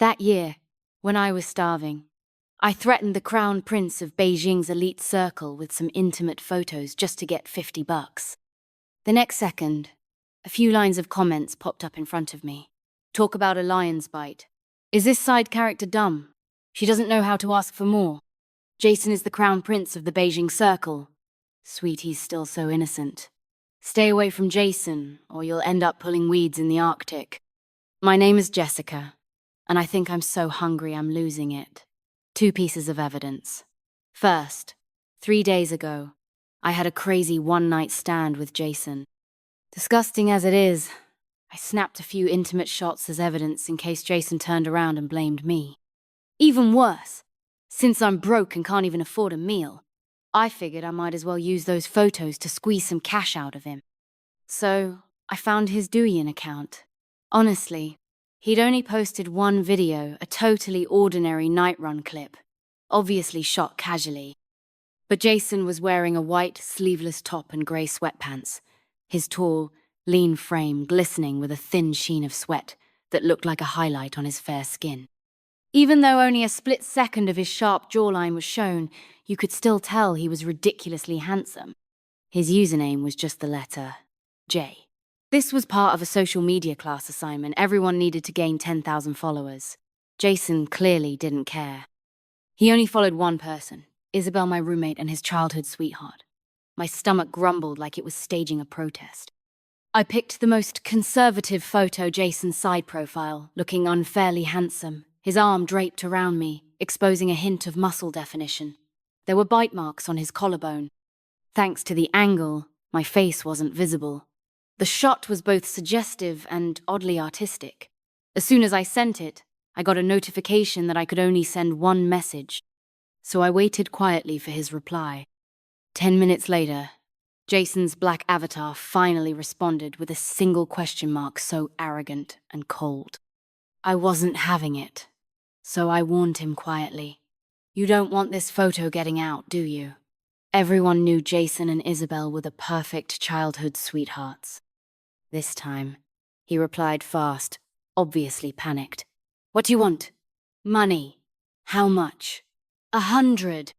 That year, when I was starving, I threatened the crown prince of Beijing's elite circle with some intimate photos just to get $50. The next second, a few lines of comments popped up in front of me. Talk about a lion's bite. Is this side character dumb? She doesn't know how to ask for more. Jason is the crown prince of the Beijing circle. Sweetie's still so innocent. Stay away from Jason, or you'll end up pulling weeds in the Arctic. My name is Jessica, and I think I'm so hungry I'm losing it. 2 pieces of evidence. First, 3 days ago, I had a crazy one-night stand with Jason. Disgusting as it is, I snapped a few intimate shots as evidence in case Jason turned around and blamed me. Even worse, since I'm broke and can't even afford a meal, I figured I might as well use those photos to squeeze some cash out of him. So, I found his Douyin account. Honestly, he'd only posted one video, a totally ordinary night run clip, obviously shot casually. But Jason was wearing a white, sleeveless top and grey sweatpants, his tall, lean frame glistening with a thin sheen of sweat that looked like a highlight on his fair skin. Even though only a split second of his sharp jawline was shown, you could still tell he was ridiculously handsome. His username was just the letter J. This was part of a social media class assignment. Everyone needed to gain 10,000 followers. Jason clearly didn't care. He only followed one person, Isabel, my roommate, and his childhood sweetheart. My stomach grumbled like it was staging a protest. I picked the most conservative photo, Jason's side profile, looking unfairly handsome, his arm draped around me, exposing a hint of muscle definition. There were bite marks on his collarbone. Thanks to the angle, my face wasn't visible. The shot was both suggestive and oddly artistic. As soon as I sent it, I got a notification that I could only send one message. So I waited quietly for his reply. 10 minutes later, Jason's black avatar finally responded with a single question mark so arrogant and cold. I wasn't having it, so I warned him quietly. You don't want this photo getting out, do you? Everyone knew Jason and Isabel were the perfect childhood sweethearts. This time, he replied fast, obviously panicked. What do you want? Money. How much? 100.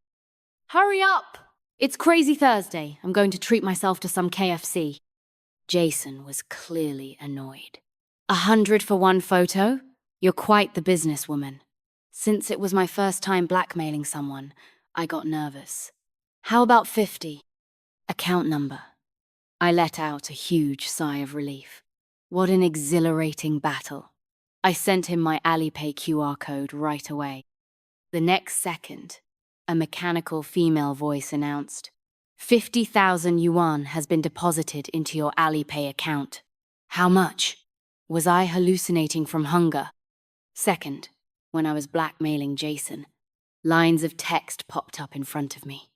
Hurry up! It's Crazy Thursday. I'm going to treat myself to some KFC. Jason was clearly annoyed. 100 for one photo? You're quite the businesswoman. Since it was my first time blackmailing someone, I got nervous. How about 50? Account number. I let out a huge sigh of relief. What an exhilarating battle. I sent him my Alipay QR code right away. The next second, a mechanical female voice announced, 50,000 yuan has been deposited into your Alipay account. How much? Was I hallucinating from hunger? Second, when I was blackmailing Jason, lines of text popped up in front of me.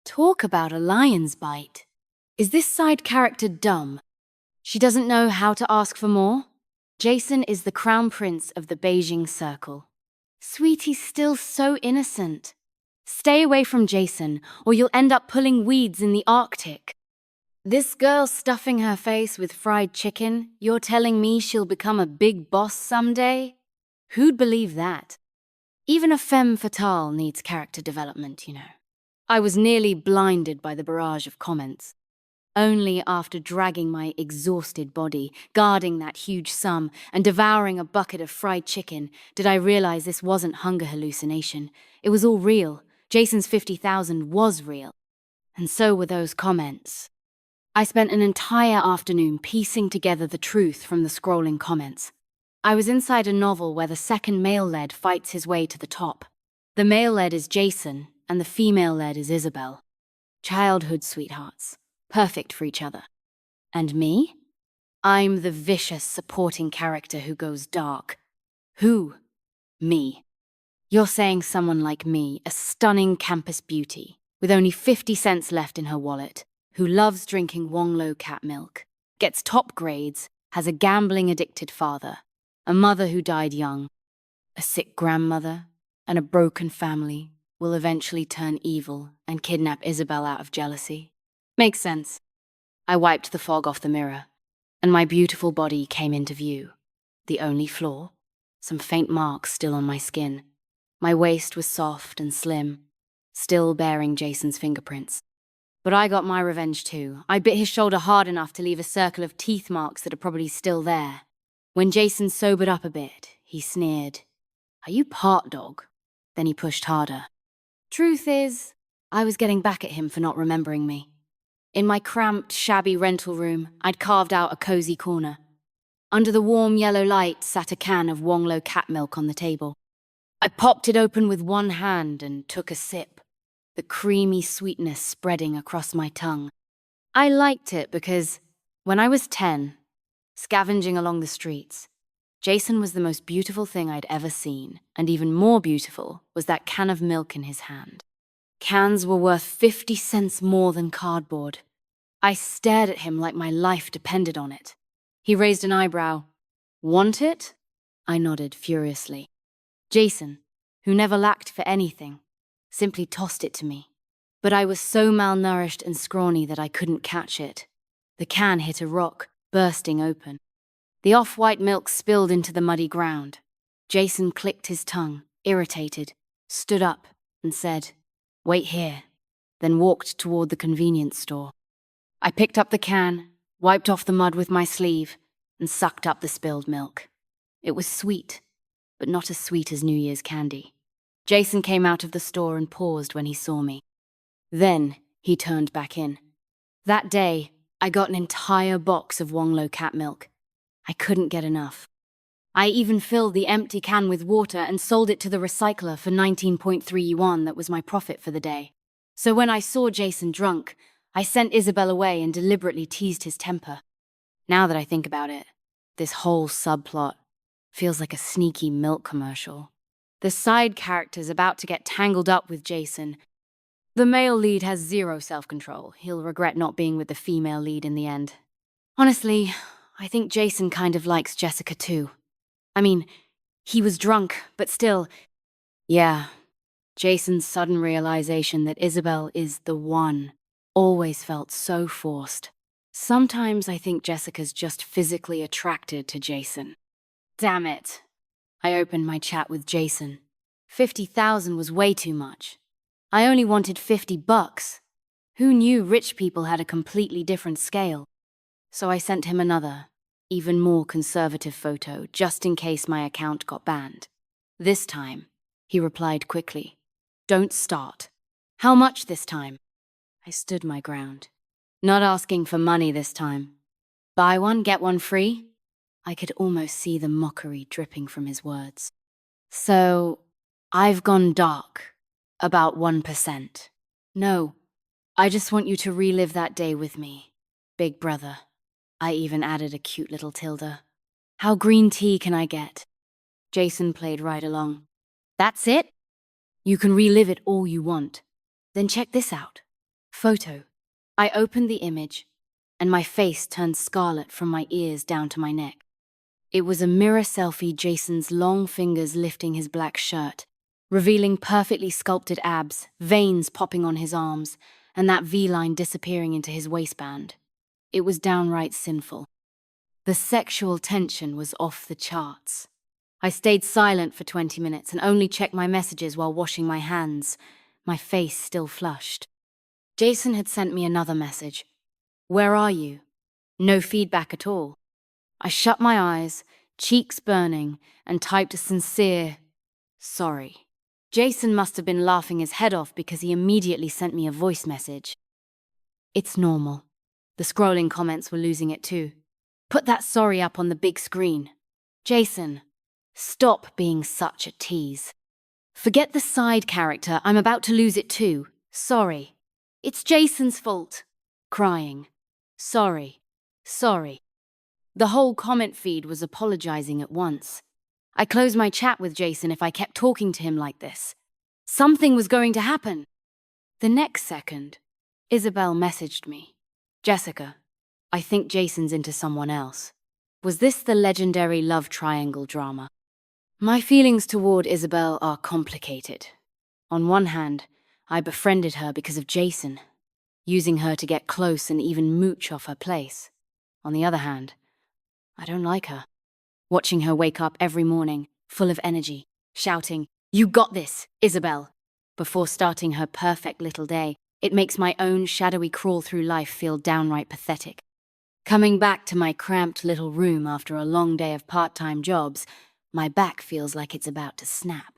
Talk about a lion's bite. Is this side character dumb? She doesn't know how to ask for more? Jason is the crown prince of the Beijing circle. Sweetie's still so innocent. Stay away from Jason, or you'll end up pulling weeds in the Arctic. This girl stuffing her face with fried chicken, you're telling me she'll become a big boss someday? Who'd believe that? Even a femme fatale needs character development, you know. I was nearly blinded by the barrage of comments. Only after dragging my exhausted body, guarding that huge sum, and devouring a bucket of fried chicken, did I realize this wasn't hunger hallucination. It was all real. Jason's 50,000 was real. And so were those comments. I spent an entire afternoon piecing together the truth from the scrolling comments. I was inside a novel where the second male lead fights his way to the top. The male lead is Jason, and the female lead is Isabel. Childhood sweethearts, perfect for each other. And me? I'm the vicious supporting character who goes dark. Who? Me. You're saying someone like me, a stunning campus beauty, with only 50 cents left in her wallet, who loves drinking Wonglo cat milk, gets top grades, has a gambling-addicted father, a mother who died young, a sick grandmother, and a broken family, will eventually turn evil and kidnap Isabel out of jealousy. Makes sense. I wiped the fog off the mirror, and my beautiful body came into view. The only flaw? some faint marks still on my skin. My waist was soft and slim, still bearing Jason's fingerprints. But I got my revenge too. I bit his shoulder hard enough to leave a circle of teeth marks that are probably still there. When Jason sobered up a bit, he sneered, "Are you part dog?" Then he pushed harder. Truth is, I was getting back at him for not remembering me. In my cramped, shabby rental room, I'd carved out a cozy corner. Under the warm yellow light sat a can of Wonglo cat milk on the table. I popped it open with one hand and took a sip, the creamy sweetness spreading across my tongue. I liked it because, when I was 10, scavenging along the streets, Jason was the most beautiful thing I'd ever seen, and even more beautiful was that can of milk in his hand. Cans were worth 50 cents more than cardboard. I stared at him like my life depended on it. He raised an eyebrow. "Want it?" I nodded furiously. Jason, who never lacked for anything, simply tossed it to me. But I was so malnourished and scrawny that I couldn't catch it. The can hit a rock, bursting open. The off-white milk spilled into the muddy ground. Jason clicked his tongue, irritated, stood up, and said, "Wait here," then walked toward the convenience store. I picked up the can, wiped off the mud with my sleeve, and sucked up the spilled milk. It was sweet, but not as sweet as New Year's candy. Jason came out of the store and paused when he saw me. Then he turned back in. That day, I got an entire box of Wonglo cat milk. I couldn't get enough. I even filled the empty can with water and sold it to the recycler for 19.3 yuan. That was my profit for the day. So when I saw Jason drunk, I sent Isabel away and deliberately teased his temper. Now that I think about it, this whole subplot feels like a sneaky milk commercial. The side character's about to get tangled up with Jason. The male lead has zero self-control. He'll regret not being with the female lead in the end. Honestly, I think Jason kind of likes Jessica too. I mean, he was drunk, but still, yeah. Jason's sudden realization that Isabel is the one always felt so forced. Sometimes I think Jessica's just physically attracted to Jason. Damn it. I opened my chat with Jason. 50,000 was way too much. I only wanted 50 bucks. Who knew rich people had a completely different scale? So I sent him another, even more conservative photo, just in case my account got banned. This time, he replied quickly. "Don't start." "How much this time?" I stood my ground. Not asking for money this time. "Buy one, get one free?" I could almost see the mockery dripping from his words. "So, I've gone dark. About 1%. No, I just want you to relive that day with me, big brother." I even added a cute little tilde. "How green tea can I get?" Jason played right along. "That's it? You can relive it all you want. Then check this out." Photo. I opened the image, and my face turned scarlet from my ears down to my neck. It was a mirror selfie, Jason's long fingers lifting his black shirt, revealing perfectly sculpted abs, veins popping on his arms, and that V-line disappearing into his waistband. It was downright sinful. The sexual tension was off the charts. I stayed silent for 20 minutes and only checked my messages while washing my hands, my face still flushed. Jason had sent me another message. "Where are you?" No feedback at all. I shut my eyes, cheeks burning, and typed a sincere, "Sorry." Jason must have been laughing his head off because he immediately sent me a voice message. "It's normal." The scrolling comments were losing it too. "Put that sorry up on the big screen." Jason, stop being such a tease. "Forget the side character, I'm about to lose it too. Sorry. It's Jason's fault." Crying. "Sorry. Sorry." The whole comment feed was apologizing at once. I closed my chat with Jason if I kept talking to him like this. Something was going to happen. The next second, Isabel messaged me. "Jessica, I think Jason's into someone else." Was this the legendary love triangle drama? My feelings toward Isabel are complicated. On one hand, I befriended her because of Jason, using her to get close and even mooch off her place. On the other hand, I don't like her. Watching her wake up every morning, full of energy, shouting, "You got this, Isabel!" Before starting her perfect little day. It makes my own shadowy crawl through life feel downright pathetic. Coming back to my cramped little room after a long day of part-time jobs, my back feels like it's about to snap.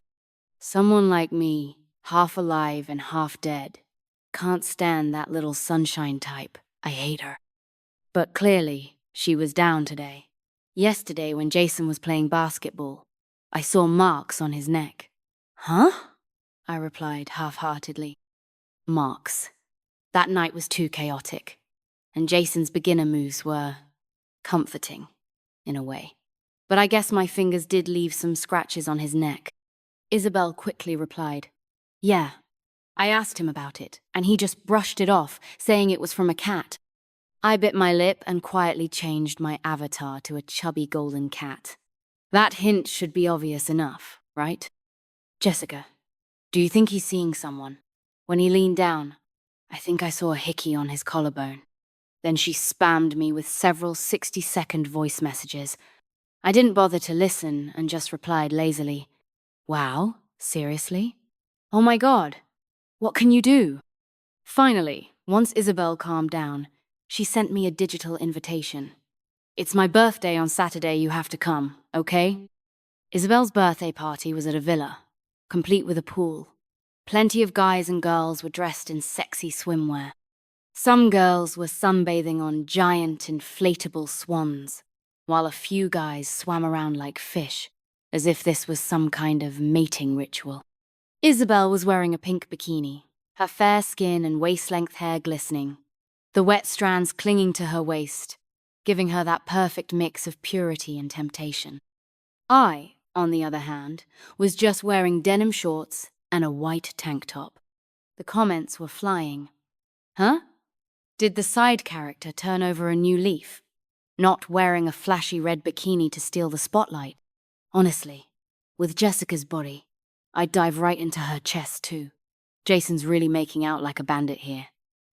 Someone like me, half alive and half dead, can't stand that little sunshine type. I hate her. But clearly, she was down today. Yesterday, when Jason was playing basketball, I saw marks on his neck. "Huh?" I replied half-heartedly. Marks. That night was too chaotic, and Jason's beginner moves were comforting, in a way. But I guess my fingers did leave some scratches on his neck. Isabel quickly replied, "Yeah." I asked him about it, and he just brushed it off, saying it was from a cat. I bit my lip and quietly changed my avatar to a chubby golden cat. That hint should be obvious enough, right? "Jessica, do you think he's seeing someone?" When he leaned down, I think I saw a hickey on his collarbone. Then she spammed me with several 60-second voice messages. I didn't bother to listen and just replied lazily, "Wow, seriously? Oh my God, what can you do?" Finally, once Isabel calmed down, she sent me a digital invitation. "It's my birthday on Saturday, you have to come, okay?" Isabel's birthday party was at a villa, complete with a pool. Plenty of guys and girls were dressed in sexy swimwear. Some girls were sunbathing on giant inflatable swans, while a few guys swam around like fish, as if this was some kind of mating ritual. Isabel was wearing a pink bikini, her fair skin and waist-length hair glistening, the wet strands clinging to her waist, giving her that perfect mix of purity and temptation. I, on the other hand, was just wearing denim shorts and a white tank top. The comments were flying. Huh? Did the side character turn over a new leaf? Not wearing a flashy red bikini to steal the spotlight? Honestly, with Jessica's body, I'd dive right into her chest too. Jason's really making out like a bandit here.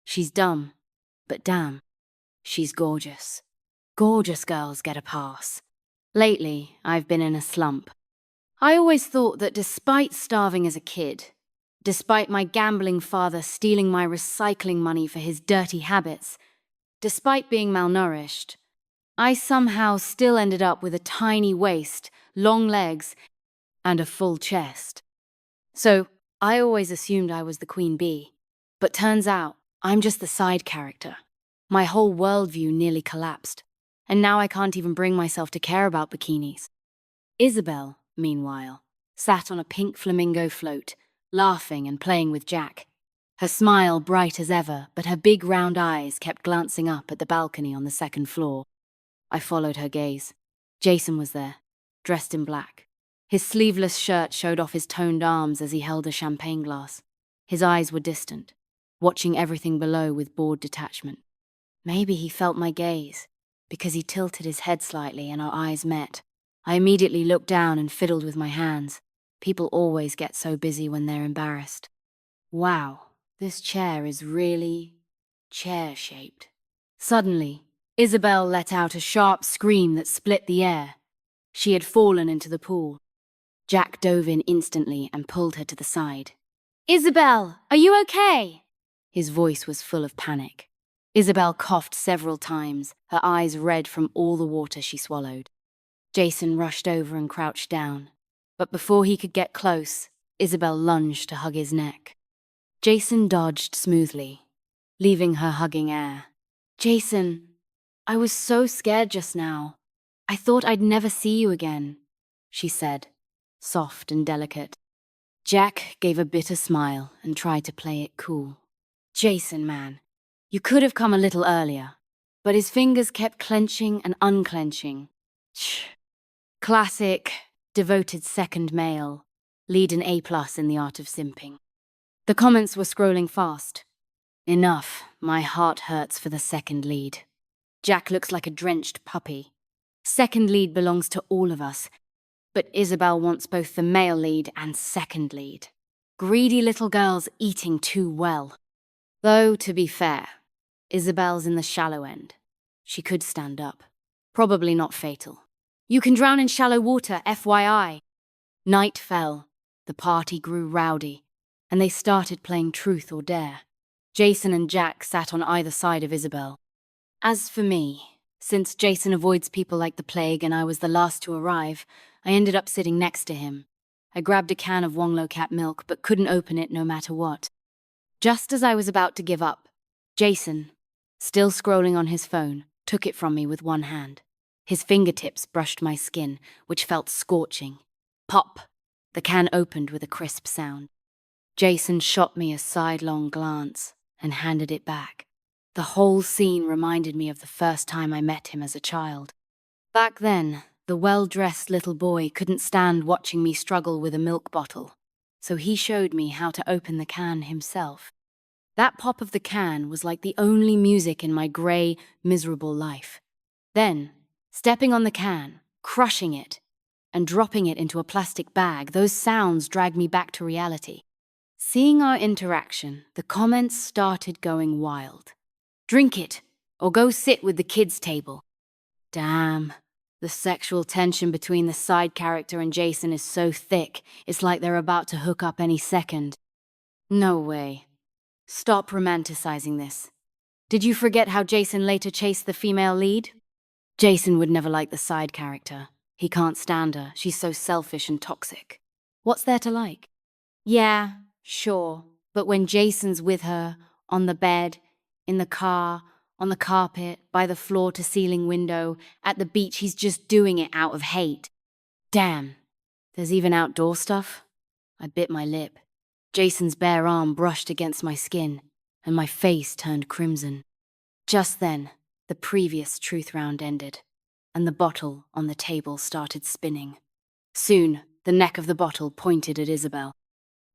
She's dumb, but damn, she's gorgeous. Gorgeous girls get a pass. Lately, I've been in a slump. I always thought that despite starving as a kid, despite my gambling father stealing my recycling money for his dirty habits, despite being malnourished, I somehow still ended up with a tiny waist, long legs, and a full chest. So, I always assumed I was the queen bee, but turns out I'm just the side character. My whole worldview nearly collapsed, and now I can't even bring myself to care about bikinis. Isabel, meanwhile, sat on a pink flamingo float, laughing and playing with Jack. Her smile bright as ever, but her big round eyes kept glancing up at the balcony on the second floor. I followed her gaze. Jason was there, dressed in black. His sleeveless shirt showed off his toned arms as he held a champagne glass. His eyes were distant, watching everything below with bored detachment. Maybe he felt my gaze, because he tilted his head slightly and our eyes met. I immediately looked down and fiddled with my hands. People always get so busy when they're embarrassed. Wow, this chair is really chair-shaped. Suddenly, Isabel let out a sharp scream that split the air. She had fallen into the pool. Jack dove in instantly and pulled her to the side. "Isabel, are you okay?" His voice was full of panic. Isabel coughed several times, her eyes red from all the water she swallowed. Jason rushed over and crouched down, but before he could get close, Isabel lunged to hug his neck. Jason dodged smoothly, leaving her hugging air. "Jason, I was so scared just now. I thought I'd never see you again," she said, soft and delicate. Jack gave a bitter smile and tried to play it cool. "Jason, man, you could have come a little earlier," but his fingers kept clenching and unclenching. Classic, devoted second male, lead an A+ in the art of simping. The comments were scrolling fast. Enough, my heart hurts for the second lead. Jack looks like a drenched puppy. Second lead belongs to all of us, but Isabel wants both the male lead and second lead. Greedy little girls eating too well. Though, to be fair, Isabel's in the shallow end. She could stand up. Probably not fatal. "You can drown in shallow water, FYI. Night fell, the party grew rowdy, and they started playing Truth or Dare. Jason and Jack sat on either side of Isabel. As for me, since Jason avoids people like the plague and I was the last to arrive, I ended up sitting next to him. I grabbed a can of Wonglo cat milk but couldn't open it no matter what. Just as I was about to give up, Jason, still scrolling on his phone, took it from me with one hand. His fingertips brushed my skin, which felt scorching. Pop! The can opened with a crisp sound. Jason shot me a sidelong glance and handed it back. The whole scene reminded me of the first time I met him as a child. Back then, the well-dressed little boy couldn't stand watching me struggle with a milk bottle, so he showed me how to open the can himself. That pop of the can was like the only music in my grey, miserable life. Then, stepping on the can, crushing it, and dropping it into a plastic bag, those sounds dragged me back to reality. Seeing our interaction, the comments started going wild. Drink it, or go sit with the kids' table. Damn, the sexual tension between the side character and Jason is so thick, it's like they're about to hook up any second. No way. Stop romanticizing this. Did you forget how Jason later chased the female lead? Jason would never like the side character. He can't stand her, she's so selfish and toxic. What's there to like? Yeah, sure, but when Jason's with her, on the bed, in the car, on the carpet, by the floor-to-ceiling window, at the beach, he's just doing it out of hate. Damn, there's even outdoor stuff? I bit my lip. Jason's bare arm brushed against my skin, and my face turned crimson. Just then, the previous truth round ended, and the bottle on the table started spinning. Soon, the neck of the bottle pointed at Isabel.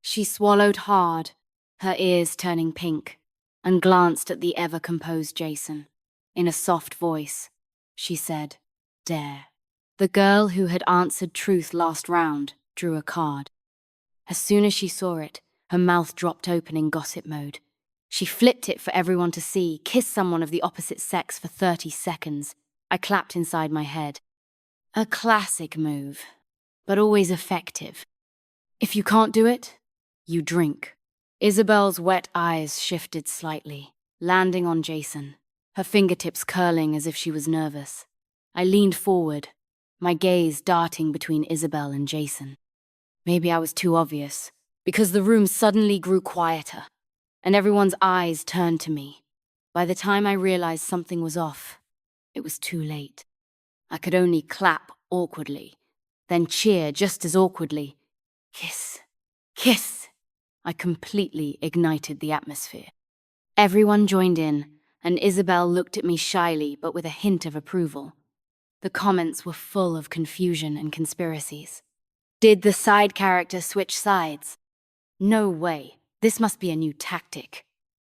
She swallowed hard, her ears turning pink, and glanced at the ever-composed Jason. In a soft voice, she said, "Dare." The girl who had answered truth last round drew a card. As soon as she saw it, her mouth dropped open in gossip mode. She flipped it for everyone to see, kissed someone of the opposite sex for 30 seconds. I clapped inside my head. A classic move, but always effective. If you can't do it, you drink. Isabel's wet eyes shifted slightly, landing on Jason, her fingertips curling as if she was nervous. I leaned forward, my gaze darting between Isabel and Jason. Maybe I was too obvious, because the room suddenly grew quieter, and everyone's eyes turned to me. By the time I realized something was off, it was too late. I could only clap awkwardly, then cheer just as awkwardly. Kiss, kiss. I completely ignited the atmosphere. Everyone joined in, and Isabel looked at me shyly but with a hint of approval. The comments were full of confusion and conspiracies. Did the side character switch sides? No way. This must be a new tactic.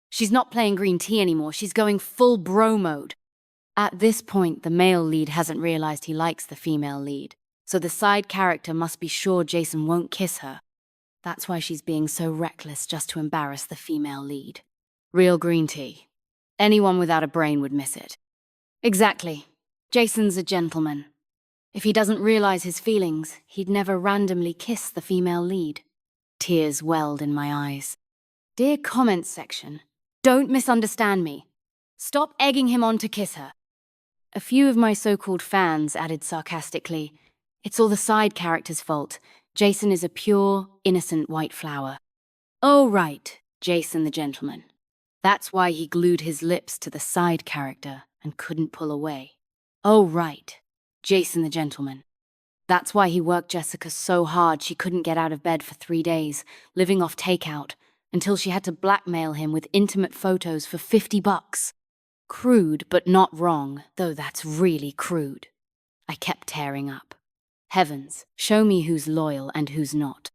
She's not playing green tea anymore, she's going full bro mode. At this point, the male lead hasn't realized he likes the female lead, so the side character must be sure Jason won't kiss her. That's why she's being so reckless just to embarrass the female lead. Real green tea. Anyone without a brain would miss it. Exactly. Jason's a gentleman. If he doesn't realize his feelings, he'd never randomly kiss the female lead. Tears welled in my eyes. Dear comments section, don't misunderstand me. Stop egging him on to kiss her. A few of my so-called fans added sarcastically, "It's all the side character's fault. Jason is a pure, innocent white flower." Oh right, Jason the gentleman. That's why he glued his lips to the side character and couldn't pull away. Oh right, Jason the gentleman. That's why he worked Jessica so hard she couldn't get out of bed for 3 days, living off takeout, until she had to blackmail him with intimate photos for $50. Crude, but not wrong, though that's really crude. I kept tearing up. Heavens, show me who's loyal and who's not.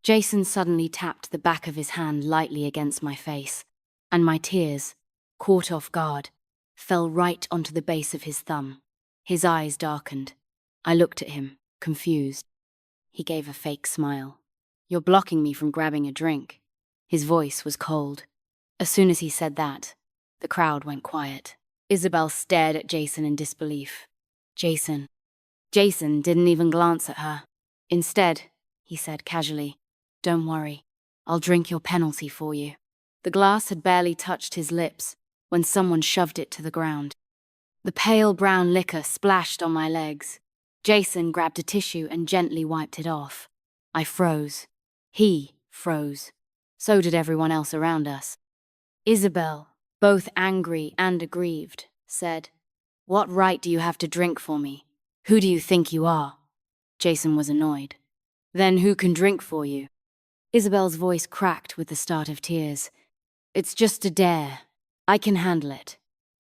Jason suddenly tapped the back of his hand lightly against my face, and my tears, caught off guard, fell right onto the base of his thumb. His eyes darkened. I looked at him, confused. He gave a fake smile. "You're blocking me from grabbing a drink." His voice was cold. As soon as he said that, the crowd went quiet. Isabel stared at Jason in disbelief. Jason didn't even glance at her. Instead, he said casually. Don't worry, I'll drink your penalty for you. The glass had barely touched his lips when someone shoved it to the ground. The pale brown liquor splashed on my legs. Jason grabbed a tissue and gently wiped it off. I froze. He froze. So did everyone else around us. Isabel, both angry and aggrieved, said, What right do you have to drink for me? Who do you think you are? Jason was annoyed. Then who can drink for you? Isabel's voice cracked with the start of tears. It's just a dare. I can handle it.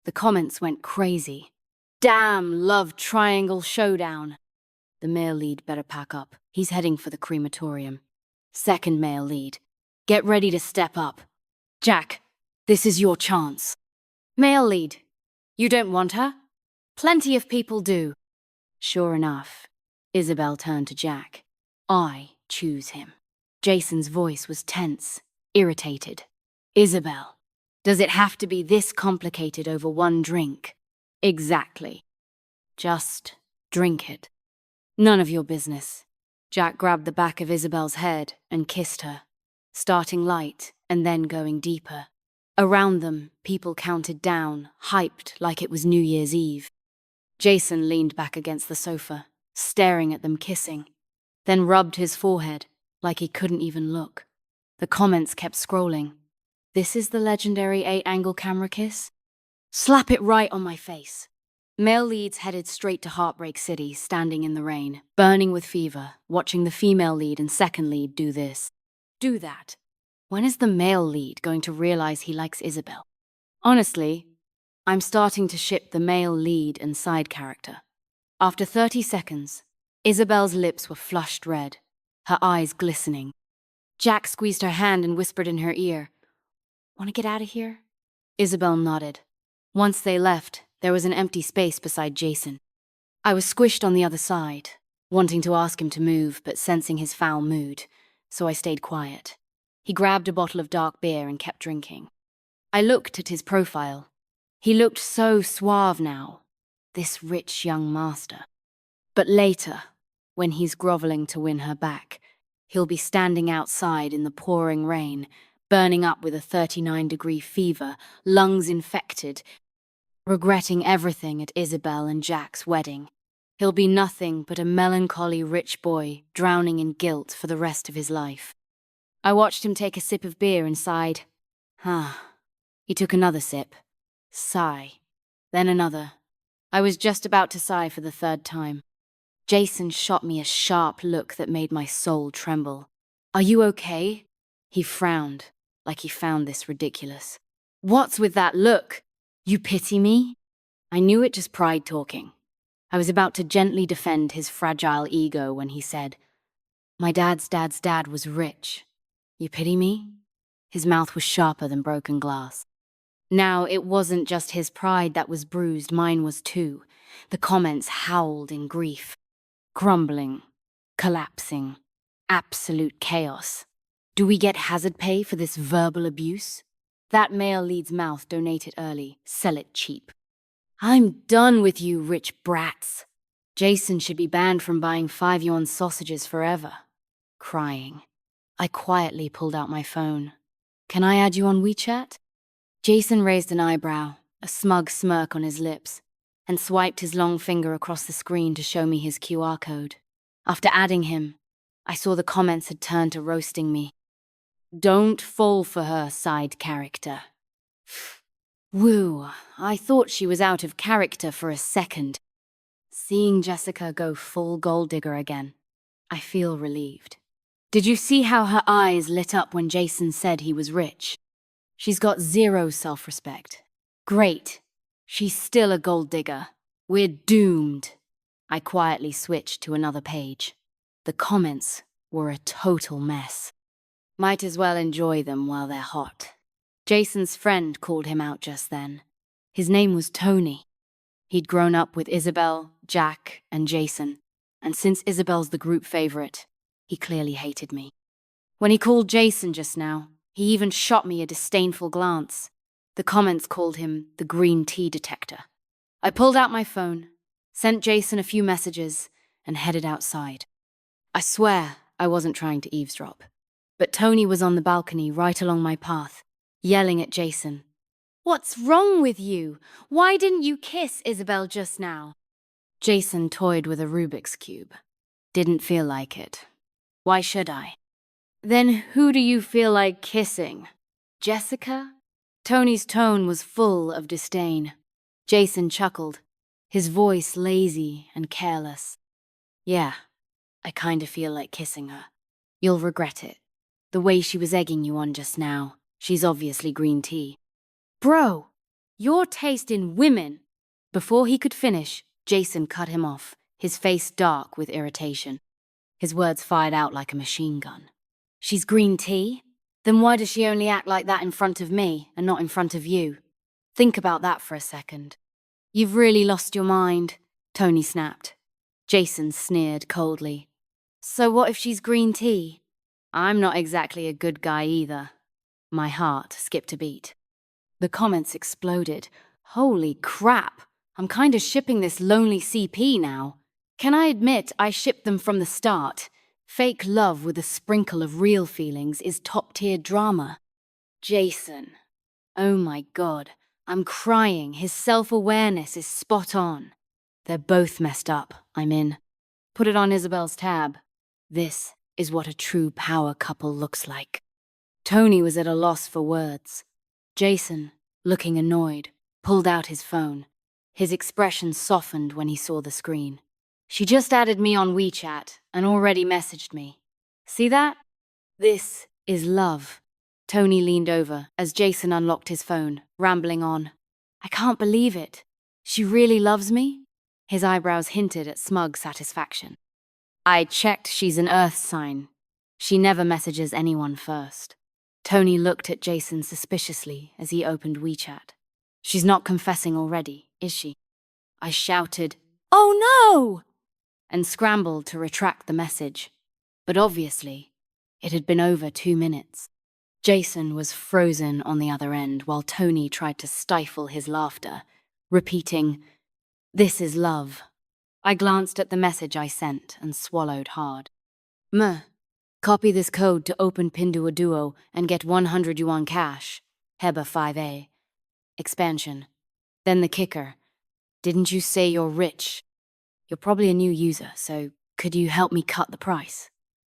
The comments went crazy. Damn love triangle showdown. The male lead better pack up. He's heading for the crematorium. Second male lead. Get ready to step up. Jack, this is your chance. Male lead. You don't want her? Plenty of people do. Sure enough, Isabel turned to Jack. I choose him. Jason's voice was tense, irritated. Isabel, does it have to be this complicated over one drink? Exactly. Just drink it. None of your business. Jack grabbed the back of Isabel's head and kissed her, starting light and then going deeper. Around them, people counted down, hyped like it was New Year's Eve. Jason leaned back against the sofa, staring at them kissing, then rubbed his forehead like he couldn't even look. The comments kept scrolling. This is the legendary 8-angle camera kiss? Slap it right on my face. Male leads headed straight to Heartbreak City, standing in the rain, burning with fever, watching the female lead and second lead do this. Do that. When is the male lead going to realize he likes Isabel? Honestly, I'm starting to ship the male lead and side character. After 30 seconds, Isabel's lips were flushed red, her eyes glistening. Jack squeezed her hand and whispered in her ear, Want to get out of here? Isabel nodded. Once they left, there was an empty space beside Jason. I was squished on the other side, wanting to ask him to move but sensing his foul mood, so I stayed quiet. He grabbed a bottle of dark beer and kept drinking. I looked at his profile. He looked so suave now, this rich young master. But later, when he's groveling to win her back, he'll be standing outside in the pouring rain, burning up with a 39-degree fever, lungs infected, regretting everything at Isabel and Jack's wedding. He'll be nothing but a melancholy rich boy drowning in guilt for the rest of his life. I watched him take a sip of beer and sighed. He took another sip. Sigh. Then another. I was just about to sigh for the third time. Jason shot me a sharp look that made my soul tremble. Are you okay? He frowned, like he found this ridiculous. What's with that look? You pity me? I knew it, just pride talking. I was about to gently defend his fragile ego when he said, My dad's dad was rich. You pity me? His mouth was sharper than broken glass. Now, it wasn't just his pride that was bruised, mine was too. The comments howled in grief. Crumbling. Collapsing. Absolute chaos. Do we get hazard pay for this verbal abuse? That male lead's mouth, donate it early, sell it cheap. I'm done with you, rich brats. Jason should be banned from buying 5-yuan sausages forever. Crying. I quietly pulled out my phone. Can I add you on WeChat? Jason raised an eyebrow, a smug smirk on his lips, and swiped his long finger across the screen to show me his QR code. After adding him, I saw the comments had turned to roasting me. Don't fall for her, side character. Woo, I thought she was out of character for a second. Seeing Jessica go full gold digger again, I feel relieved. Did you see how her eyes lit up when Jason said he was rich? She's got zero self-respect. Great. She's still a gold digger. We're doomed. I quietly switched to another page. The comments were a total mess. Might as well enjoy them while they're hot. Jason's friend called him out just then. His name was Tony. He'd grown up with Isabel, Jack, and Jason, and since Isabel's the group favorite, he clearly hated me. When he called Jason just now, he even shot me a disdainful glance. The comments called him the green tea detector. I pulled out my phone, sent Jason a few messages, and headed outside. I swear, I wasn't trying to eavesdrop. But Tony was on the balcony right along my path, yelling at Jason. "What's wrong with you? Why didn't you kiss Isabel just now?" Jason toyed with a Rubik's Cube. Didn't feel like it. Why should I? "Then who do you feel like kissing? Jessica?" Tony's tone was full of disdain. Jason chuckled, his voice lazy and careless. "Yeah, I kinda feel like kissing her. You'll regret it. The way she was egging you on just now, she's obviously green tea." "Bro, your taste in women!" Before he could finish, Jason cut him off, his face dark with irritation. His words fired out like a machine gun. "She's green tea? Then why does she only act like that in front of me and not in front of you? Think about that for a second." "You've really lost your mind," Tony snapped. Jason sneered coldly. "So what if she's green tea? I'm not exactly a good guy either." My heart skipped a beat. The comments exploded. Holy crap, I'm kinda shipping this lonely CP now. Can I admit I shipped them from the start? Fake love with a sprinkle of real feelings is top-tier drama. Jason. Oh my god, I'm crying. His self-awareness is spot on. They're both messed up, I'm in. Put it on Isabel's tab. This is what a true power couple looks like. Tony was at a loss for words. Jason, looking annoyed, pulled out his phone. His expression softened when he saw the screen. "She just added me on WeChat and already messaged me. See that? This is love." Tony leaned over as Jason unlocked his phone, rambling on. "I can't believe it. She really loves me?" His eyebrows hinted at smug satisfaction. "I checked, she's an Earth sign. She never messages anyone first." Tony looked at Jason suspiciously as he opened WeChat. "She's not confessing already, is she?" I shouted, "Oh no!" and scrambled to retract the message. But obviously, it had been over 2 minutes. Jason was frozen on the other end while Tony tried to stifle his laughter, repeating, "This is love." I glanced at the message I sent and swallowed hard. Copy this code to open Pinduoduo and get 100 yuan cash. Heba 5A. Expansion. Then the kicker. "Didn't you say you're rich? You're probably a new user, so could you help me cut the price?"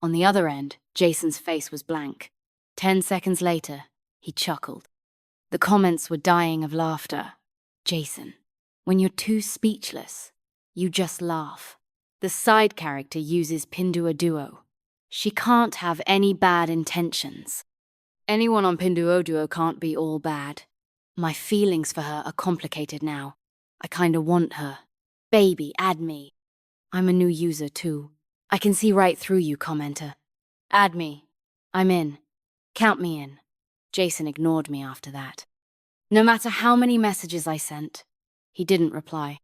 On the other end, Jason's face was blank. 10 seconds later, he chuckled. The comments were dying of laughter. Jason, when you're too speechless, you just laugh. The side character uses Pinduoduo. She can't have any bad intentions. Anyone on Pinduoduo can't be all bad. My feelings for her are complicated now. I kinda want her. Baby, add me. I'm a new user too. I can see right through you, commenter. Add me. I'm in. Count me in. Jason ignored me after that. No matter how many messages I sent, he didn't reply.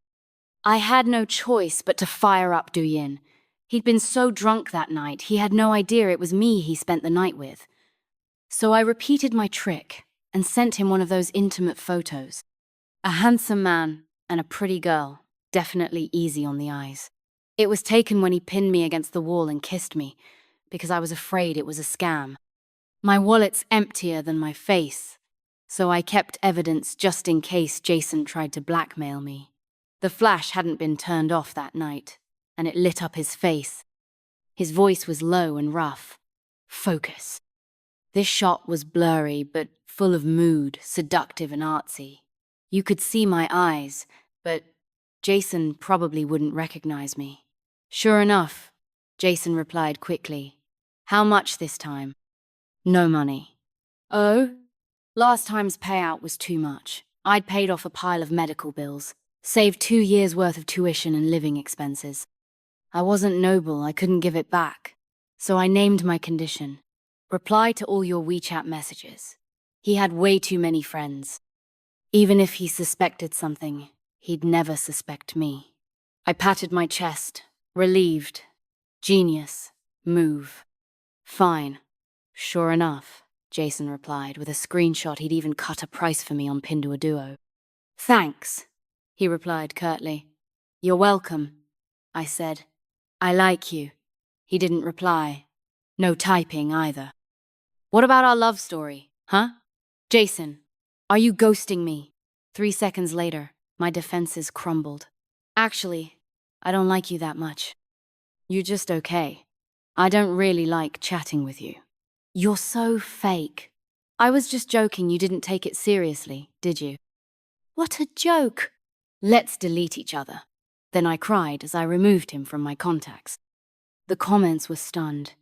I had no choice but to fire up Duyin. He'd been so drunk that night, he had no idea it was me he spent the night with. So I repeated my trick and sent him one of those intimate photos. A handsome man and a pretty girl, definitely easy on the eyes. It was taken when he pinned me against the wall and kissed me, because I was afraid it was a scam. My wallet's emptier than my face, so I kept evidence just in case Jason tried to blackmail me. The flash hadn't been turned off that night, and it lit up his face. His voice was low and rough. Focus. This shot was blurry, but full of mood, seductive and artsy. You could see my eyes, but Jason probably wouldn't recognize me. Sure enough, Jason replied quickly. How much this time? No money. Oh? Last time's payout was too much. I'd paid off a pile of medical bills, saved 2 years' worth of tuition and living expenses. I wasn't noble, I couldn't give it back. So I named my condition. Reply to all your WeChat messages. He had way too many friends. Even if he suspected something, he'd never suspect me. I patted my chest, relieved. Genius. Move. Fine. Sure enough, Jason replied with a screenshot he'd even cut a price for me on Pinduoduo. Thanks, he replied curtly. You're welcome, I said. I like you. He didn't reply. No typing either. What about our love story, huh? Jason, are you ghosting me? 3 seconds later, my defenses crumbled. Actually, I don't like you that much. You're just okay. I don't really like chatting with you. You're so fake. I was just joking you didn't take it seriously, did you? What a joke! Let's delete each other. Then I cried as I removed him from my contacts. The comments were stunned.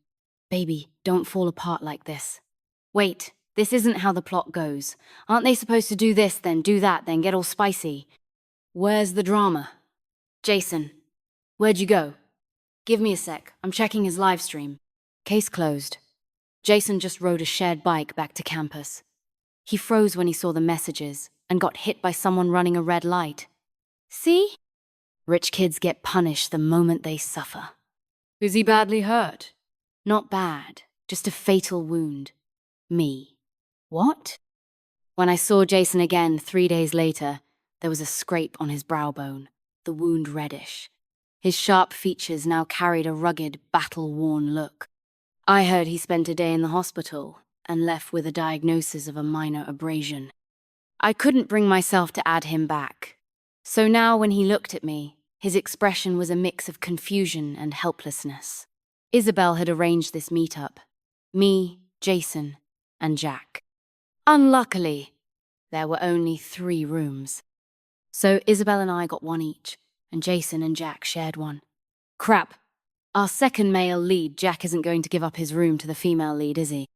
Baby, don't fall apart like this. Wait, this isn't how the plot goes. Aren't they supposed to do this, then do that, then get all spicy? Where's the drama? Jason, where'd you go? Give me a sec, I'm checking his live stream. Case closed. Jason just rode a shared bike back to campus. He froze when he saw the messages and got hit by someone running a red light. See? Rich kids get punished the moment they suffer. Is he badly hurt? Not bad, just a fatal wound. Me. What? When I saw Jason again 3 days later, there was a scrape on his brow bone, the wound reddish. His sharp features now carried a rugged, battle-worn look. I heard he spent a day in the hospital and left with a diagnosis of a minor abrasion. I couldn't bring myself to add him back. So now when he looked at me, his expression was a mix of confusion and helplessness. Isabel had arranged this meetup. Me, Jason, and Jack. Unluckily, there were only 3 rooms. So Isabel and I got one each, and Jason and Jack shared one. Crap. Our second male lead, Jack, isn't going to give up his room to the female lead, is he?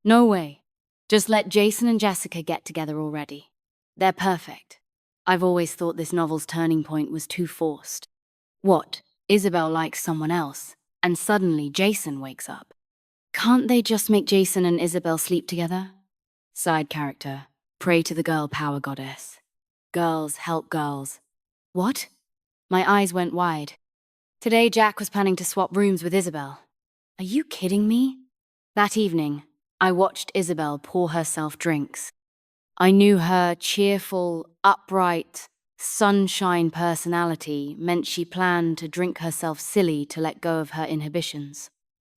No way. Just let Jason and Jessica get together already. They're perfect. I've always thought this novel's turning point was too forced. What? Isabel likes someone else, and suddenly Jason wakes up. Can't they just make Jason and Isabel sleep together? Side character. Pray to the girl power goddess. Girls help girls. What? My eyes went wide. Today Jack was planning to swap rooms with Isabel. Are you kidding me? That evening, I watched Isabel pour herself drinks. I knew her cheerful, upright, sunshine personality meant she planned to drink herself silly to let go of her inhibitions.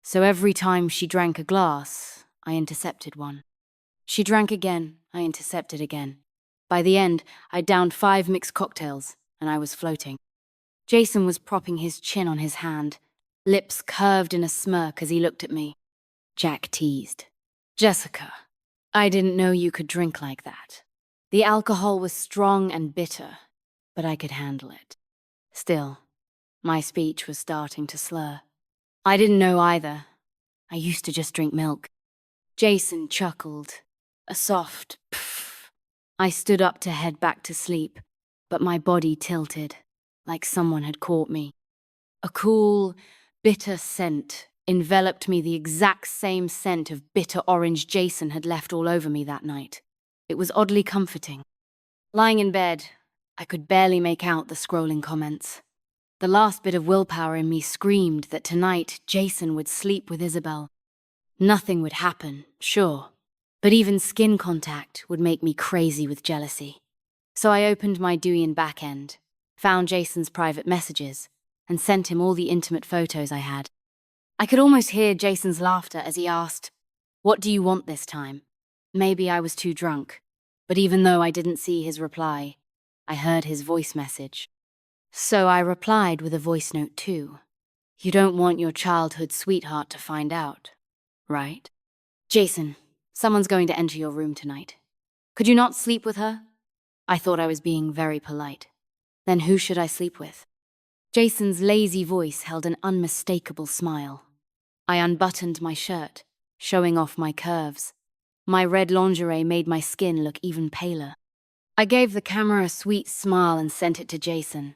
So every time she drank a glass, I intercepted one. She drank again, I intercepted again. By the end, I downed 5 mixed cocktails, and I was floating. Jason was propping his chin on his hand, lips curved in a smirk as he looked at me. Jack teased. Jessica, I didn't know you could drink like that. The alcohol was strong and bitter, but I could handle it. Still, my speech was starting to slur. I didn't know either. I used to just drink milk. Jason chuckled. A soft pfft. I stood up to head back to sleep, but my body tilted, like someone had caught me. A cool, bitter scent enveloped me, the exact same scent of bitter orange Jason had left all over me that night. It was oddly comforting. Lying in bed, I could barely make out the scrolling comments. The last bit of willpower in me screamed that tonight Jason would sleep with Isabel. Nothing would happen, sure, but even skin contact would make me crazy with jealousy. So I opened my Douyin backend, found Jason's private messages, and sent him all the intimate photos I had. I could almost hear Jason's laughter as he asked, "What do you want this time?" Maybe I was too drunk, but even though I didn't see his reply, I heard his voice message. So I replied with a voice note too. You don't want your childhood sweetheart to find out, right? Jason, someone's going to enter your room tonight. Could you not sleep with her? I thought I was being very polite. Then who should I sleep with? Jason's lazy voice held an unmistakable smile. I unbuttoned my shirt, showing off my curves. My red lingerie made my skin look even paler. I gave the camera a sweet smile and sent it to Jason.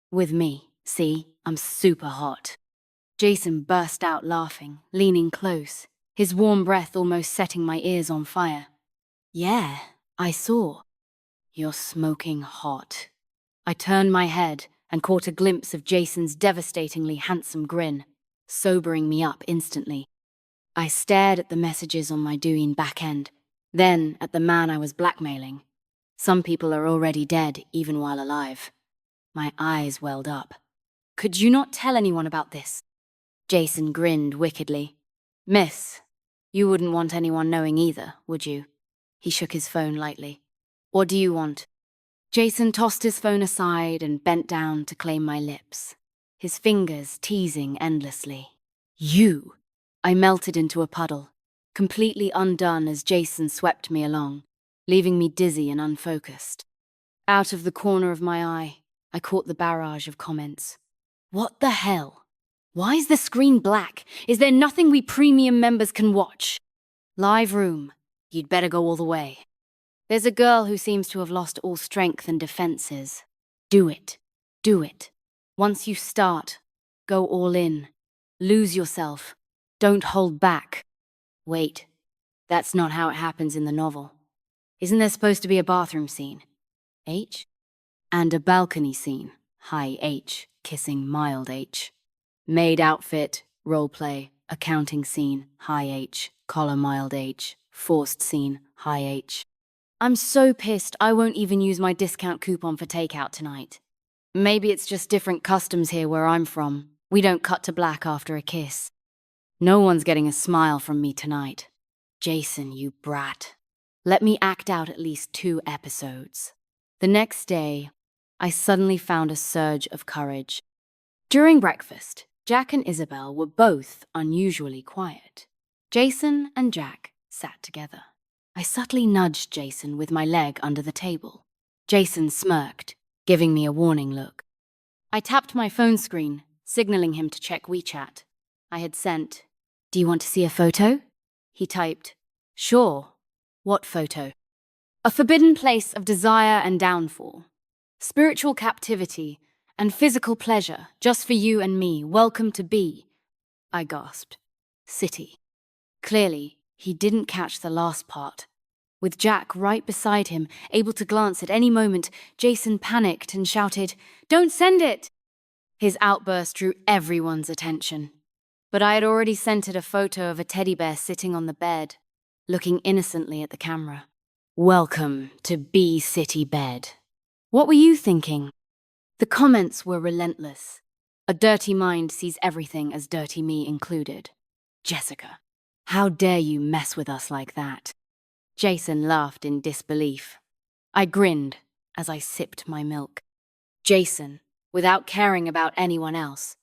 With me, see, I'm super hot. Jason burst out laughing, leaning close, his warm breath almost setting my ears on fire. Yeah, I saw. You're smoking hot. I turned my head and caught a glimpse of Jason's devastatingly handsome grin, sobering me up instantly. I stared at the messages on my Douyin backend, then at the man I was blackmailing. Some people are already dead, even while alive. My eyes welled up. Could you not tell anyone about this? Jason grinned wickedly. Miss, you wouldn't want anyone knowing either, would you? He shook his phone lightly. What do you want? Jason tossed his phone aside and bent down to claim my lips, his fingers teasing endlessly. You! I melted into a puddle, completely undone as Jason swept me along, leaving me dizzy and unfocused. Out of the corner of my eye, I caught the barrage of comments. What the hell? Why is the screen black? Is there nothing we premium members can watch? Live room. You'd better go all the way. There's a girl who seems to have lost all strength and defenses. Do it. Do it. Once you start, go all in. Lose yourself. Don't hold back. Wait, that's not how it happens in the novel. Isn't there supposed to be a bathroom scene? H? And a balcony scene. High H, kissing mild H. Maid outfit, roleplay, accounting scene, high H, collar mild H, forced scene, high H. I'm so pissed I won't even use my discount coupon for takeout tonight. Maybe it's just different customs here where I'm from. We don't cut to black after a kiss. No one's getting a smile from me tonight. Jason, you brat. Let me act out at least 2 episodes. The next day, I suddenly found a surge of courage. During breakfast, Jack and Isabel were both unusually quiet. Jason and Jack sat together. I subtly nudged Jason with my leg under the table. Jason smirked, giving me a warning look. I tapped my phone screen, signaling him to check WeChat. I had sent, "Do you want to see a photo?" He typed, "Sure. What photo?" "A forbidden place of desire and downfall. Spiritual captivity and physical pleasure, just for you and me. Welcome to B." I gasped. City. Clearly, he didn't catch the last part. With Jack right beside him, able to glance at any moment, Jason panicked and shouted, "Don't send it!" His outburst drew everyone's attention. But I had already sent it a photo of a teddy bear sitting on the bed, looking innocently at the camera. "Welcome to B City Bed. What were you thinking?" The comments were relentless. A dirty mind sees everything as dirty me included. "Jessica, how dare you mess with us like that?" Jason laughed in disbelief. I grinned as I sipped my milk. Jason, without caring about anyone else,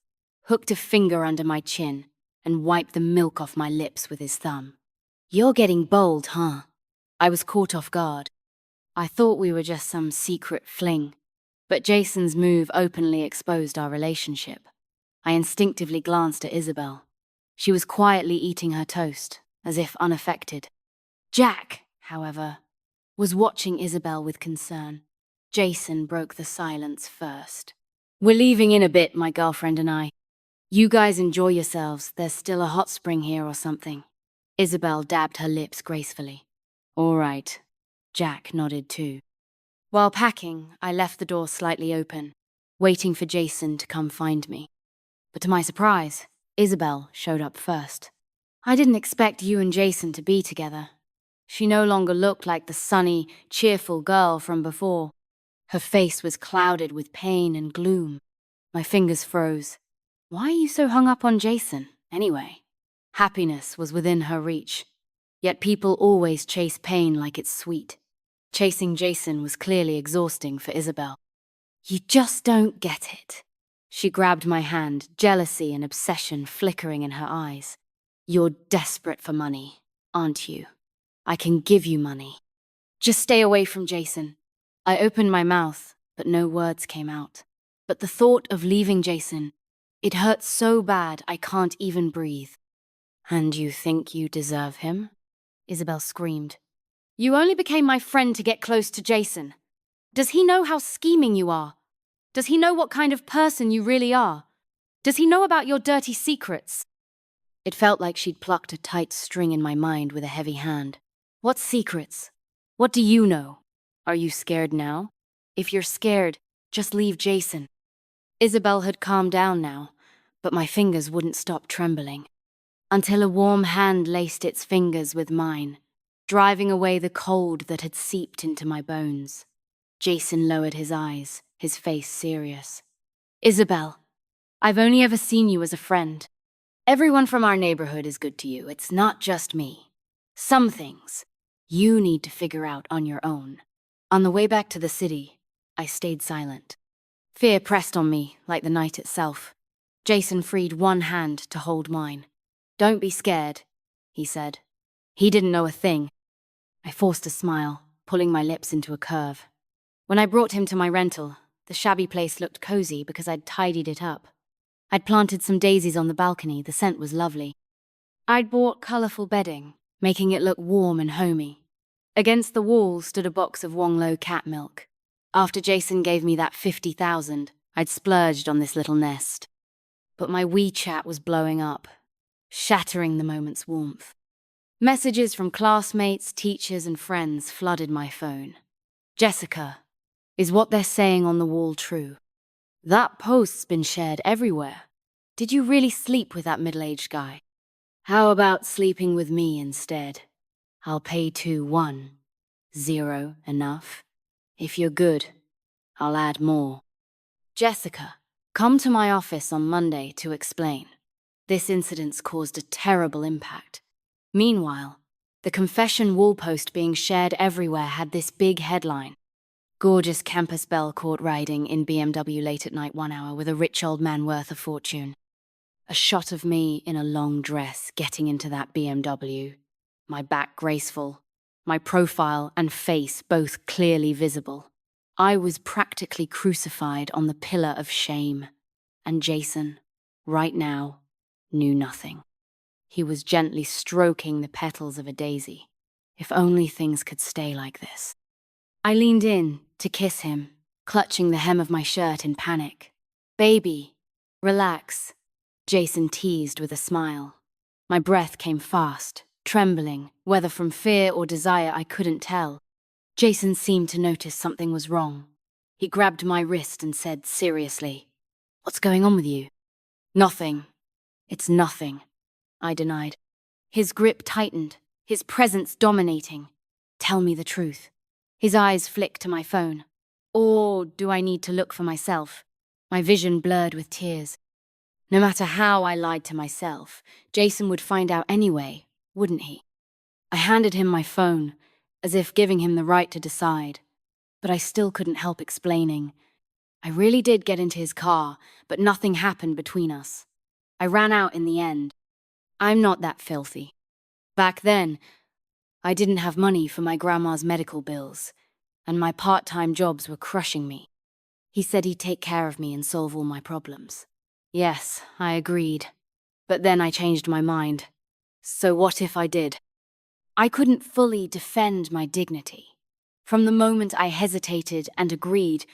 hooked a finger under my chin and wiped the milk off my lips with his thumb. "You're getting bold, huh?" I was caught off guard. I thought we were just some secret fling, but Jason's move openly exposed our relationship. I instinctively glanced at Isabel. She was quietly eating her toast, as if unaffected. Jack, however, was watching Isabel with concern. Jason broke the silence first. "We're leaving in a bit, my girlfriend and I. You guys enjoy yourselves. There's still a hot spring here or something." Isabel dabbed her lips gracefully. "All right." Jack nodded too. While packing, I left the door slightly open, waiting for Jason to come find me. But to my surprise, Isabel showed up first. "I didn't expect you and Jason to be together." She no longer looked like the sunny, cheerful girl from before. Her face was clouded with pain and gloom. My fingers froze. Why are you so hung up on Jason, anyway? Happiness was within her reach. Yet people always chase pain like it's sweet. Chasing Jason was clearly exhausting for Isabel. "You just don't get it." She grabbed my hand, jealousy and obsession flickering in her eyes. "You're desperate for money, aren't you? I can give you money. Just stay away from Jason." I opened my mouth, but no words came out. But the thought of leaving Jason, it hurt so bad I can't even breathe. "And you think you deserve him?" Isabel screamed. "You only became my friend to get close to Jason. Does he know how scheming you are? Does he know what kind of person you really are? Does he know about your dirty secrets?" It felt like she'd plucked a tight string in my mind with a heavy hand. "What secrets? What do you know? Are you scared now? If you're scared, just leave Jason." Isabel had calmed down now, but my fingers wouldn't stop trembling. Until a warm hand laced its fingers with mine, driving away the cold that had seeped into my bones. Jason lowered his eyes, his face serious. "Isabel, I've only ever seen you as a friend. Everyone from our neighborhood is good to you. It's not just me. Some things you need to figure out on your own. On the way back to the city, I stayed silent. Fear pressed on me like the night itself. Jason freed one hand to hold mine. "Don't be scared," he said. He didn't know a thing. I forced a smile, pulling my lips into a curve. When I brought him to my rental, the shabby place looked cozy because I'd tidied it up. I'd planted some daisies on the balcony. The scent was lovely. I'd bought colourful bedding, making it look warm and homey. Against the wall stood a box of Wonglo cat milk. After Jason gave me that 50,000, I'd splurged on this little nest. But my WeChat was blowing up, shattering the moment's warmth. Messages from classmates, teachers, and friends flooded my phone. "Jessica, is what they're saying on the wall true? That post's been shared everywhere. Did you really sleep with that middle-aged guy? How about sleeping with me instead? I'll pay 210 enough. If you're good, I'll add more. Jessica, come to my office on Monday to explain. This incident's caused a terrible impact." Meanwhile, the confession wall post being shared everywhere had this big headline: "Gorgeous campus belle caught riding in BMW late at night 1 hour with a rich old man worth a fortune." A shot of me in a long dress getting into that BMW, my back graceful, my profile and face both clearly visible. I was practically crucified on the pillar of shame, and Jason, right now, knew nothing. He was gently stroking the petals of a daisy. If only things could stay like this. I leaned in to kiss him, clutching the hem of my shirt in panic. "Baby, relax," Jason teased with a smile. My breath came fast, trembling, whether from fear or desire I couldn't tell. Jason seemed to notice something was wrong. He grabbed my wrist and said seriously, "What's going on with you?" "Nothing. It's nothing," I denied. His grip tightened, his presence dominating. "Tell me the truth." His eyes flicked to my phone. Or do I need to look for myself? My vision blurred with tears. No matter how I lied to myself, Jason would find out anyway, wouldn't he? I handed him my phone, as if giving him the right to decide. But I still couldn't help explaining. I really did get into his car, but nothing happened between us. I ran out in the end. I'm not that filthy. Back then, I didn't have money for my grandma's medical bills, and my part-time jobs were crushing me. He said he'd take care of me and solve all my problems. Yes, I agreed. But then I changed my mind. So what if I did? I couldn't fully defend my dignity. From the moment I hesitated and agreed,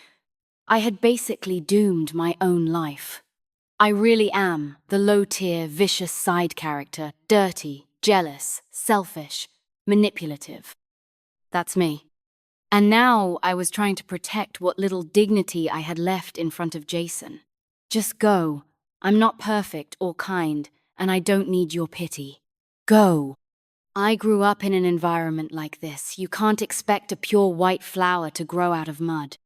I had basically doomed my own life. I really am the low-tier, vicious side character, dirty, jealous, selfish, manipulative. That's me. And now I was trying to protect what little dignity I had left in front of Jason. "Just go. I'm not perfect or kind, and I don't need your pity. Go." I grew up in an environment like this. You can't expect a pure white flower to grow out of mud.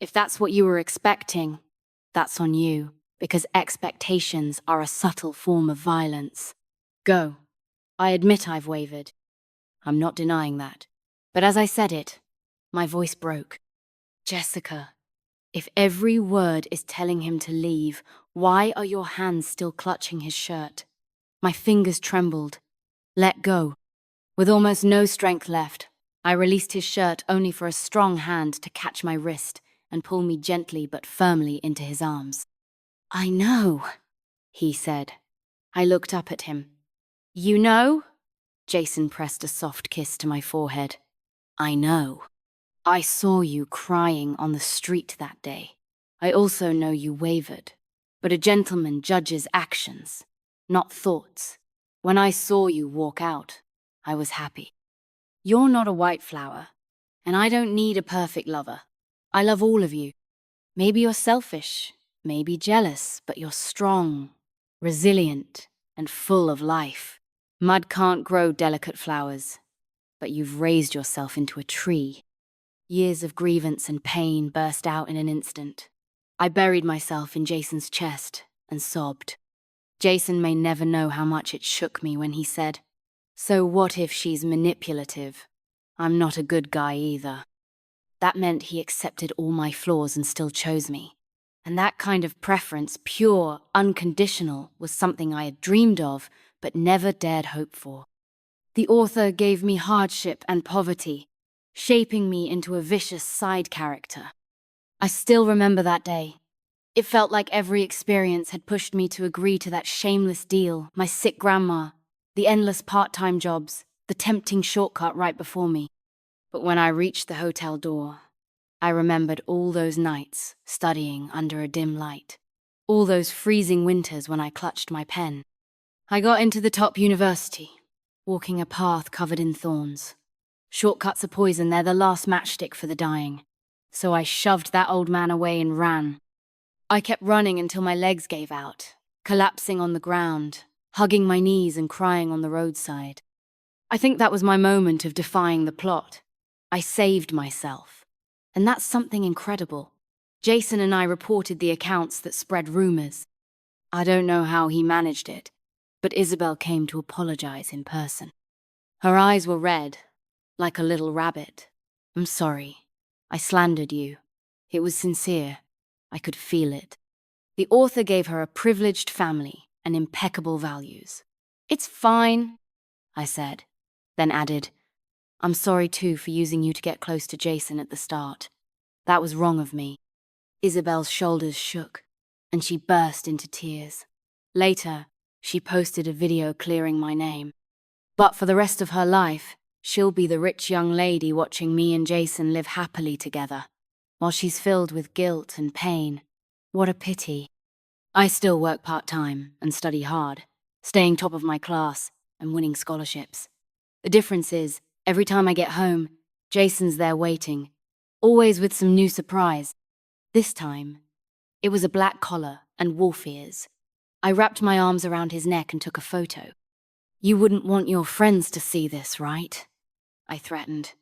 If that's what you were expecting, that's on you, because expectations are a subtle form of violence. Go. I admit I've wavered. I'm not denying that. But as I said it, my voice broke. "Jessica, if every word is telling him to leave, why are your hands still clutching his shirt?" My fingers trembled. "Let go." With almost no strength left, I released his shirt only for a strong hand to catch my wrist and pull me gently but firmly into his arms. "I know," he said. I looked up at him. "You know?" Jason pressed a soft kiss to my forehead. "I know. I saw you crying on the street that day. I also know you wavered. But a gentleman judges actions, not thoughts. When I saw you walk out, I was happy. You're not a white flower, and I don't need a perfect lover. I love all of you. Maybe you're selfish, maybe jealous, but you're strong, resilient, and full of life. Mud can't grow delicate flowers, but you've raised yourself into a tree." Years of grievance and pain burst out in an instant. I buried myself in Jason's chest and sobbed. Jason may never know how much it shook me when he said, "So what if she's manipulative? I'm not a good guy either." That meant he accepted all my flaws and still chose me. And that kind of preference, pure, unconditional, was something I had dreamed of, but never dared hope for. The author gave me hardship and poverty, shaping me into a vicious side character. I still remember that day. It felt like every experience had pushed me to agree to that shameless deal, my sick grandma, the endless part-time jobs, the tempting shortcut right before me. But when I reached the hotel door, I remembered all those nights studying under a dim light, all those freezing winters when I clutched my pen. I got into the top university, walking a path covered in thorns. Shortcuts are poison, they're the last matchstick for the dying. So I shoved that old man away and ran. I kept running until my legs gave out, collapsing on the ground, hugging my knees and crying on the roadside. I think that was my moment of defying the plot. I saved myself. And that's something incredible. Jason and I reported the accounts that spread rumors. I don't know how he managed it, but Isabel came to apologize in person. Her eyes were red, like a little rabbit. "I'm sorry. I slandered you. It was sincere. I could feel it." The author gave her a privileged family and impeccable values. "It's fine," I said, then added, "I'm sorry too for using you to get close to Jason at the start. That was wrong of me." Isabel's shoulders shook, and she burst into tears. Later, she posted a video clearing my name. But for the rest of her life, she'll be the rich young lady watching me and Jason live happily together, while she's filled with guilt and pain. What a pity. I still work part-time and study hard, staying top of my class and winning scholarships. The difference is, every time I get home, Jason's there waiting, always with some new surprise. This time, it was a black collar and wolf ears. I wrapped my arms around his neck and took a photo. "You wouldn't want your friends to see this, right?" I threatened.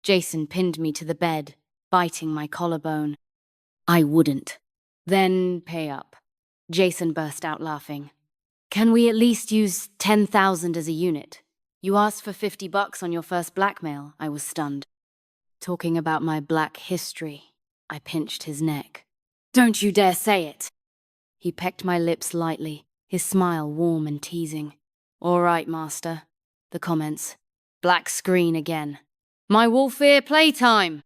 Jason pinned me to the bed, biting my collarbone. "I wouldn't." "Then pay up." Jason burst out laughing. "Can we at least use 10,000 as a unit? You asked for $50 on your first blackmail." I was stunned. Talking about my black history, I pinched his neck. "Don't you dare say it." He pecked my lips lightly, his smile warm and teasing. "All right, master." The comments. Black screen again. "My wolf ear playtime."